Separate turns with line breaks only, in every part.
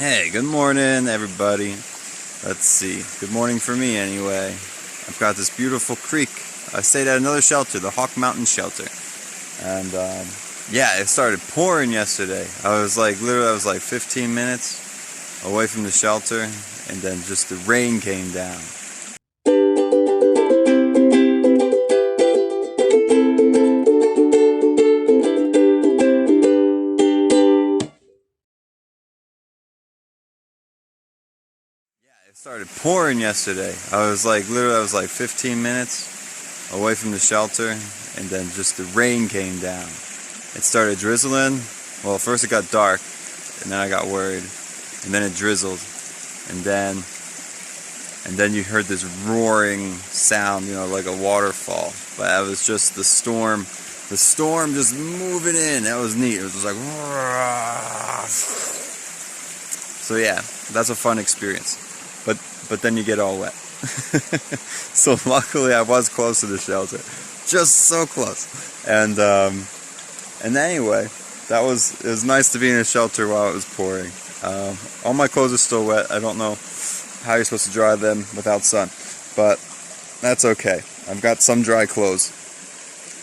Hey, good morning, everybody. Let's see. Good morning for me, anyway. I've got this beautiful creek. I stayed at another shelter, the Hawk Mountain Shelter. And, yeah, it started pouring yesterday. I was like 15 minutes away from the shelter, and then just the rain came down. It started pouring yesterday. I was like 15 minutes away from the shelter, and then just the rain came down. It started drizzling. Well, first it got dark, and then I got worried, and then it drizzled, and then you heard this roaring sound, like a waterfall. But it was just the storm just moving in. That was neat. It was just like, so yeah, that's a fun experience. But then you get all wet. So luckily I was close to the shelter, just so close. And anyway, it was nice to be in a shelter while it was pouring. All my clothes are still wet. I don't know how you're supposed to dry them without sun, but that's okay. I've got some dry clothes.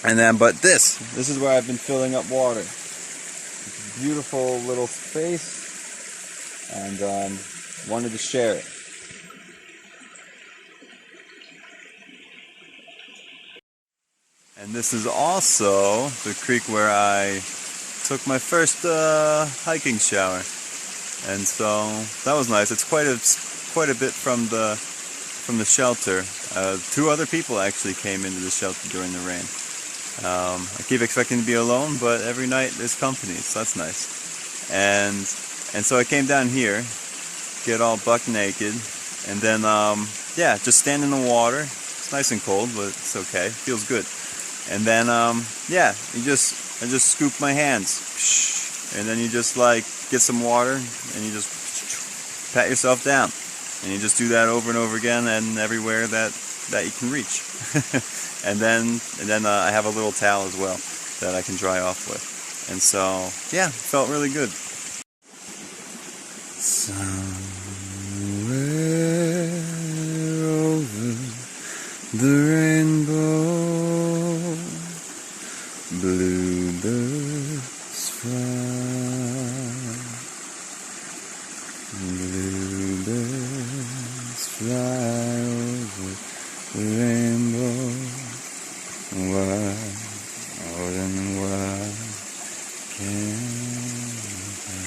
But this is where I've been filling up water. It's a beautiful little space, and wanted to share it. And this is also the creek where I took my first hiking shower, and so that was nice. It's quite a bit from the shelter. Two other people actually came into the shelter during the rain. I keep expecting to be alone, but every night there's company, so that's nice. And so I came down here, get all buck naked, and then yeah, just stand in the water. It's nice and cold, but it's okay. Feels good. And then yeah, I just scoop my hands, and then you just get some water, and you just pat yourself down, and you just do that over and over again, and everywhere that you can reach. and then I have a little towel as well that I can dry off with, and so yeah, it felt really good. Somewhere over the rainbow, bluebirds fly, bluebirds fly over the rainbow, wild and wide can fly.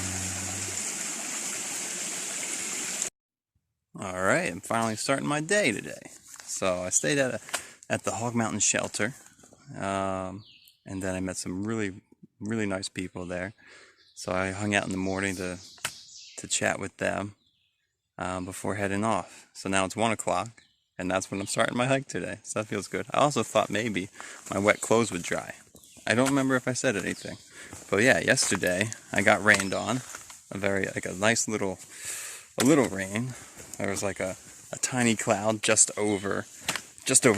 All right, I'm finally starting my day today. So I stayed at the Hog Mountain Shelter. And then I met some really, really nice people there. So I hung out in the morning to chat with them before heading off. So now it's 1 o'clock, and that's when I'm starting my hike today. So that feels good. I also thought maybe my wet clothes would dry. I don't remember if I said anything. But yeah, yesterday I got rained on. A nice little rain. There was like a tiny cloud just over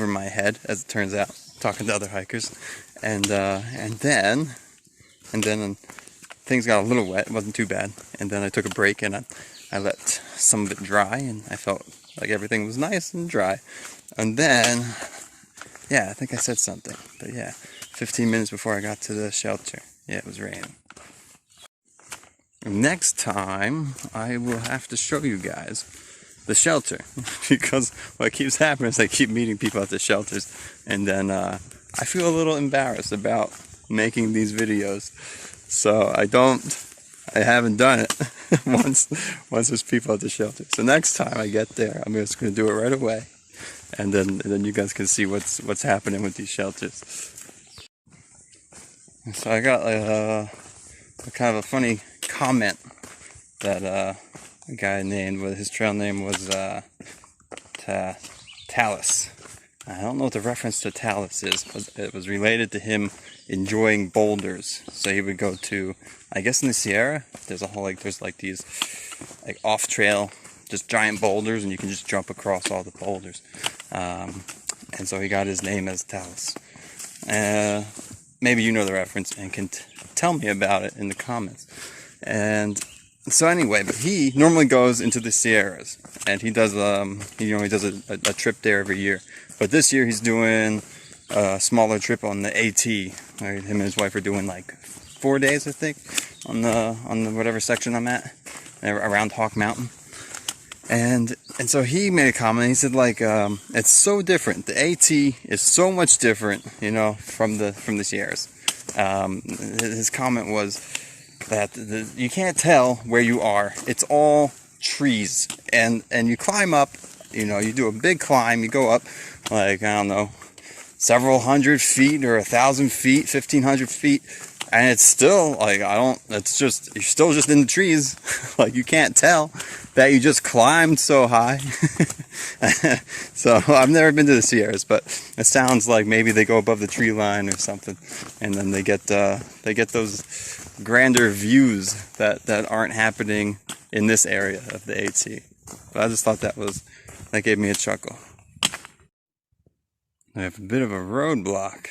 my head, as it turns out, talking to other hikers, and then things got a little wet. It wasn't too bad, and then I took a break and I let some of it dry, and I felt like everything was nice and dry. And then, yeah, I think I said something, but yeah, 15 minutes before I got to the shelter, yeah, it was raining. Next time I will have to show you guys the shelter, because what keeps happening is I keep meeting people at the shelters, and then I feel a little embarrassed about making these videos, so I haven't done it once there's people at the shelter. So next time I get there, I'm just going to do it right away, and then you guys can see what's happening with these shelters. So I got a kind of a funny comment that a guy his trail name was Talus. I don't know what the reference to Talus is, but it was related to him enjoying boulders. So he would go to, I guess in the Sierra, there's these off trail, just giant boulders, and you can just jump across all the boulders. And so he got his name as Talus. Maybe you know the reference and can tell me about it in the comments. And So anyway, but he normally goes into the Sierras, and he does he does a trip there every year. But this year he's doing a smaller trip on the AT. Right? Him and his wife are doing like 4 days, I think, on the whatever section I'm at, around Hawk Mountain. And so he made a comment. He said like it's so different. The AT is so much different, you know, from the Sierras. His comment was that you can't tell where you are. It's all trees, and you climb up. You know, you do a big climb. You go up like, I don't know, several hundred feet or 1,000 feet, 1,500 feet. And it's still like, it's just, you're still just in the trees. Like, you can't tell that you just climbed so high. So I've never been to the Sierras, but it sounds like maybe they go above the tree line or something, and then they get those grander views that aren't happening in this area of the AT. But I just thought that gave me a chuckle. I have a bit of a roadblock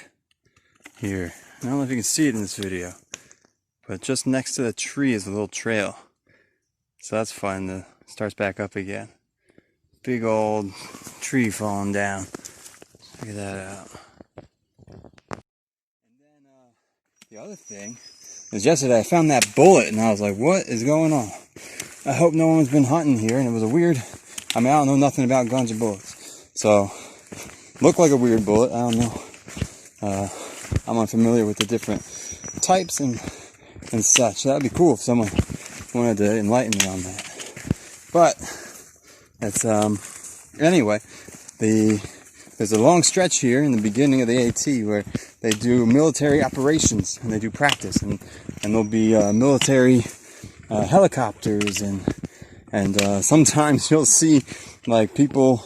here. I don't know if you can see it in this video, but just next to the tree is a little trail. So that's fun. It starts back up again. Big old tree falling down. Check that out. And then the other thing is, yesterday I found that bullet, and I was like, what is going on? I hope no one's been hunting here. And it was a weird, I don't know nothing about guns or bullets. So, looked like a weird bullet. I don't know. I'm unfamiliar with the different types and such. That would be cool if someone wanted to enlighten me on that. But it's anyway, there's a long stretch here in the beginning of the AT where they do military operations and they do practice, and there'll be military helicopters and sometimes you'll see like people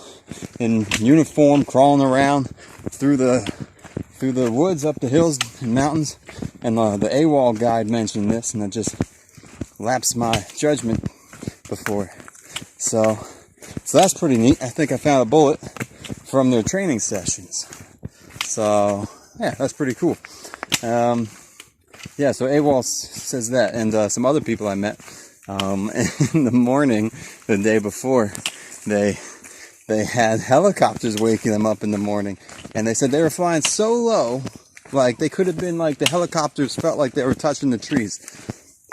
in uniform crawling around through the woods, up the hills and mountains. And the AWOL guide mentioned this, and that just lapsed my judgment before. So that's pretty neat. I think I found a bullet from their training sessions. So yeah, that's pretty cool. Yeah, so AWOL says that, and some other people I met in the morning, the day before, they had helicopters waking them up in the morning, and they said they were flying so low, like they could have been like, the helicopters felt like they were touching the trees.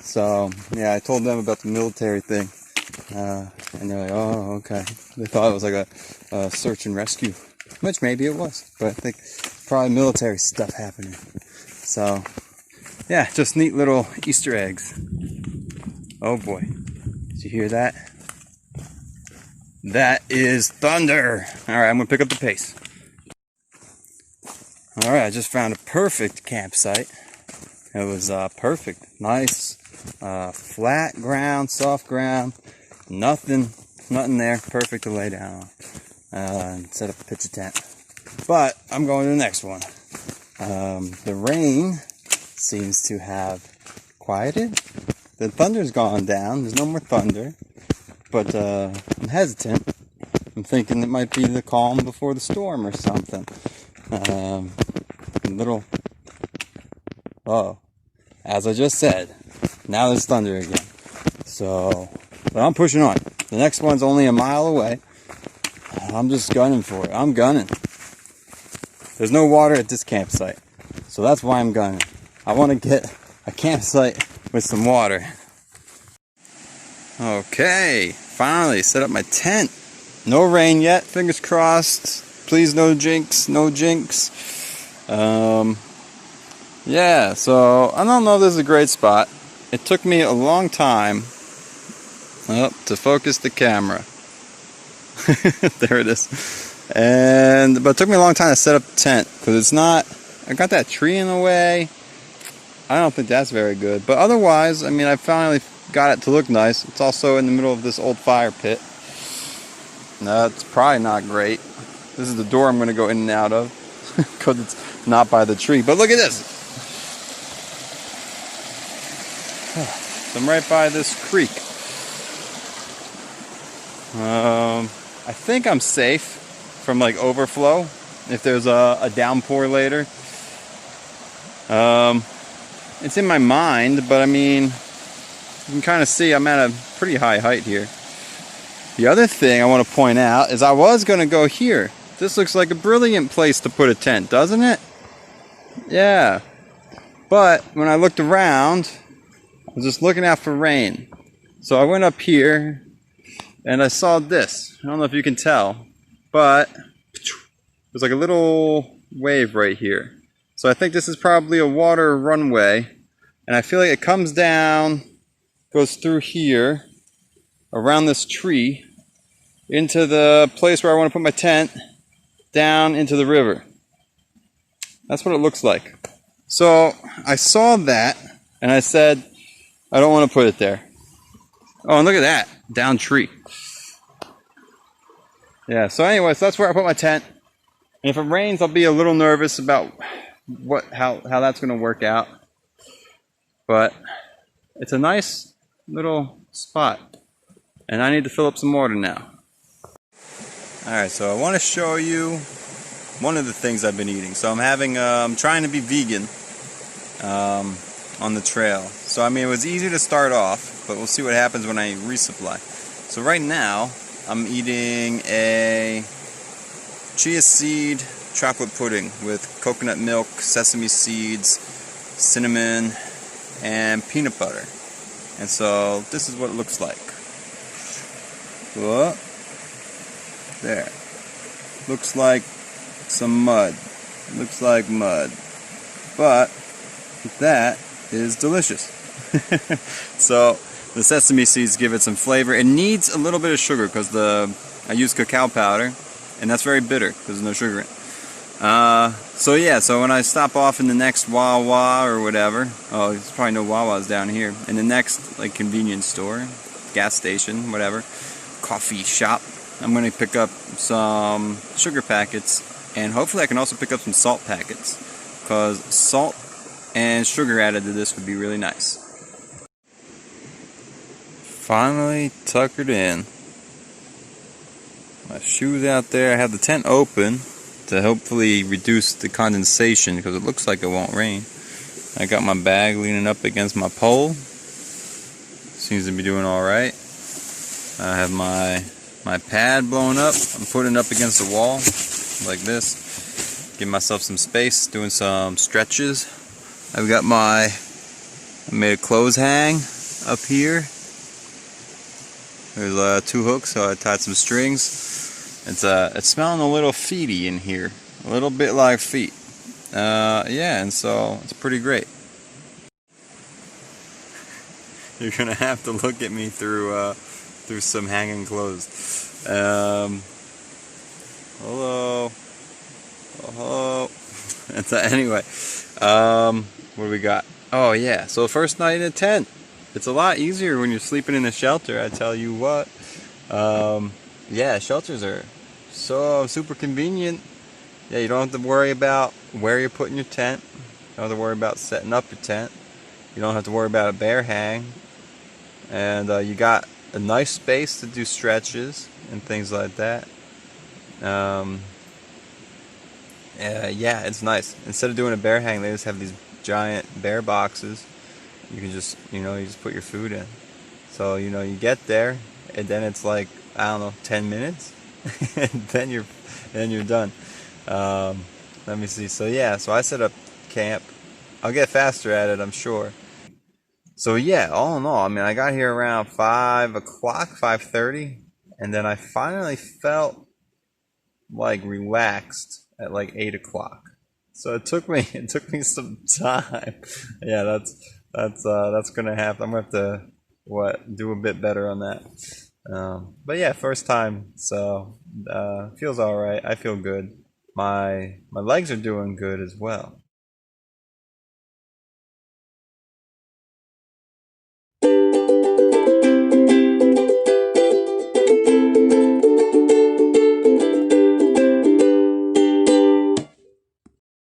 So yeah, I told them about the military thing, and they're like, oh, okay. They thought it was like a search and rescue, which maybe it was, but I think probably military stuff happening. So yeah, just neat little Easter eggs. Oh boy, did you hear that? That is thunder. Alright, I'm going to pick up the pace. Alright, I just found a perfect campsite. It was perfect. Nice, flat ground, soft ground. Nothing there. Perfect to lay down on. And set up a pitch a tent. But I'm going to the next one. The rain seems to have quieted. The thunder's gone down. There's no more thunder. But I'm hesitant. I'm thinking it might be the calm before the storm or something. As I just said, now there's thunder again. So, but I'm pushing on. The next one's only a mile away. I'm just gunning for it. I'm gunning. There's no water at this campsite, so that's why I'm gunning. I want to get a campsite with some water. Okay, finally set up my tent. No rain yet, fingers crossed. Please no jinx, no jinx. Yeah, so I don't know if this is a great spot. It took me a long time to focus the camera. There it is. But it took me a long time to set up the tent, because it's not, I got that tree in the way. I don't think that's very good. But otherwise, I mean, I finally got it to look nice. It's also in the middle of this old fire pit. That's probably not great. This is the door I'm going to go in and out of, because it's not by the tree. But look at this. So I'm right by this creek. I think I'm safe from like overflow if there's a downpour later. It's in my mind, but I mean, You can kind of see I'm at a pretty high height here. The other thing I want to point out is I was going to go here. This looks like a brilliant place to put a tent, doesn't it? Yeah. But when I looked around, I was just looking out for rain. So I went up here and I saw this. I don't know if you can tell, but there's like a little wave right here. So I think this is probably a water runway. And I feel like it comes down, goes through here, around this tree, into the place where I want to put my tent, down into the river. That's what it looks like. So I saw that and I said, I don't want to put it there. Oh, and look at that, down tree. Yeah, so anyways, that's where I put my tent. And if it rains, I'll be a little nervous about how that's going to work out. But it's a nice little spot. And I need to fill up some water now. Alright, so I want to show you one of the things I've been eating. So I'm trying to be vegan on the trail. So I mean, it was easy to start off, but we'll see what happens when I resupply. So right now, I'm eating a chia seed chocolate pudding with coconut milk, sesame seeds, cinnamon, and peanut butter. And so this is what it looks like. Whoa. There. Looks like some mud. Looks like mud. But that is delicious. So the sesame seeds give it some flavor. It needs a little bit of sugar because I use cacao powder, and that's very bitter because there's no sugar in it. So yeah, so when I stop off in the next Wawa or whatever, oh, there's probably no Wawas down here, in the next like convenience store, gas station, whatever, coffee shop, I'm going to pick up some sugar packets, and hopefully I can also pick up some salt packets, because salt and sugar added to this would be really nice. Finally tuckered in. My shoes out there. I have the tent open to hopefully reduce the condensation because it looks like it won't rain. I got my bag leaning up against my pole. Seems to be doing alright. I have my pad blown up. I'm putting it up against the wall like this. Give myself some space, doing some stretches. I made a clothes hang up here. There's 2 hooks, so I tied some strings. It's smelling a little feety in here, a little bit like feet. Yeah, and so it's pretty great. You're gonna have to look at me through some hanging clothes. Hello. Hello. And so anyway, what do we got? Oh yeah, so first night in a tent. It's a lot easier when you're sleeping in a shelter, I tell you what. Yeah, shelters are so super convenient. Yeah, you don't have to worry about where you're putting your tent. You don't have to worry about setting up your tent. You don't have to worry about a bear hang. And you got a nice space to do stretches and things like that. Yeah, it's nice. Instead of doing a bear hang, they just have these giant bear boxes. You can just, you just put your food in. So, you get there, and then it's like, I don't know, 10 minutes, and then you're done. Let me see. So yeah, so I set up camp. I'll get faster at it, I'm sure. So yeah, all in all, I mean, I got here around 5 o'clock, 5:30, and then I finally felt like relaxed at like 8 o'clock. So it took me some time. Yeah, that's gonna happen. I'm gonna have to do a bit better on that. But yeah, first time, so feels all right. I feel good. My legs are doing good as well.